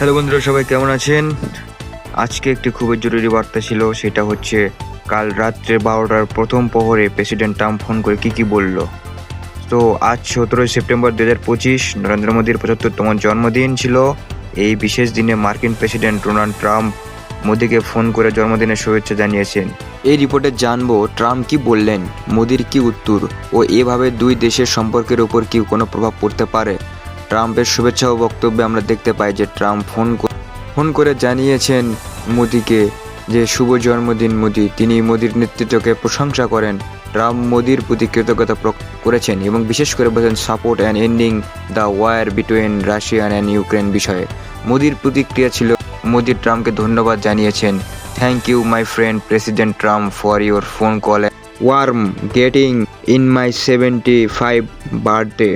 Hello বন্ধুরা, সবাই কেমন আছেন? আজকে একটি খুবই জরুরি বার্তা ছিল, সেটা হচ্ছে কাল রাত্রে 12টার প্রথম প্রহরে প্রেসিডেন্ট ট্রাম্প ফোন করে কি বলল। তো আজ 17 সেপ্টেম্বর 2025 নরেন্দ্র মোদীর 75তম জন্মদিন ছিল। এই বিশেষ দিনে মার্কিন প্রেসিডেন্ট ডোনাল্ড ট্রাম্প মোদীকে ফোন করে জন্মদিনের শুভেচ্ছা জানিয়েছেন। এই রিপোর্টে জানবো ট্রাম্প কি বললেন, মোদীর কি উত্তর ও এভাবে দুই দেশের সম্পর্কের উপর কি কোনো প্রভাব পড়তে পারে। ট্রাম্পের শুভেচ্ছা ও বক্তব্যে আমরা দেখতে পাই যে ট্রাম্প ফোন করে জানিয়েছেন মোদীকে যে শুভ জন্মদিন মোদী। তিনি মোদীর নেতৃত্বকে প্রশংসা করেন। ট্রাম্প মোদীর প্রতি কৃতজ্ঞতা করেছেন এবং বিশেষ করে বলেছেন support and ending the war between Russia and Ukraine বিষয়ে। মোদীর প্রতিক্রিয়া ছিল, মোদী ট্রাম্পকে ধন্যবাদ জানিয়েছেন। Thank you my friend president Trump for your phone call warm getting in my 75 birthday.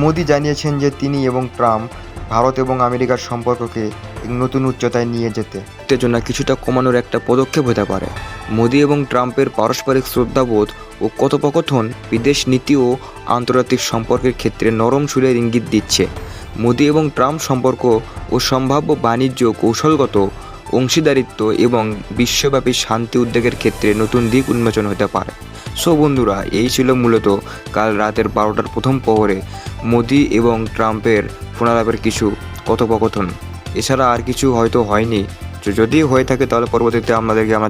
Modi জানিয়েছেন যে তিনি এবং ট্রাম্প ভারত এবং আমেরিকার সম্পর্ককে এক নতুন উচ্চতায় নিয়ে যেতে উত্তেজনা কিছুটা কমানোর একটা পদক্ষেপ হতে পারে। মোদী এবং ট্রাম্পের পারস্পরিক শ্রদ্ধাবোধ ও কথোপকথন বিদেশ নীতি ও আন্তর্জাতিক সম্পর্কের ক্ষেত্রে নরম সুরের ইঙ্গিত দিচ্ছে। মোদী এবং ট্রাম্প সম্পর্ক ও সম্ভাব্য বাণিজ্য, কৌশলগত অংশীদারিত্ব এবং বিশ্বব্যাপী শান্তি উদ্যোগের ক্ষেত্রে নতুন দিক উন্মোচন হতে পারে। সো বন্ধুরা, এই ছিল মূলত কাল রাতের 12টার প্রথম প্রহরে মোদী এবং ট্রাম্পের ফোনালাপের কিছু কথোপকথন। এছাড়া আর কিছু হয়তো হয়নি। যদি হয়ে থাকে তাহলে পরবর্তীতে আপনাদেরকে আমরা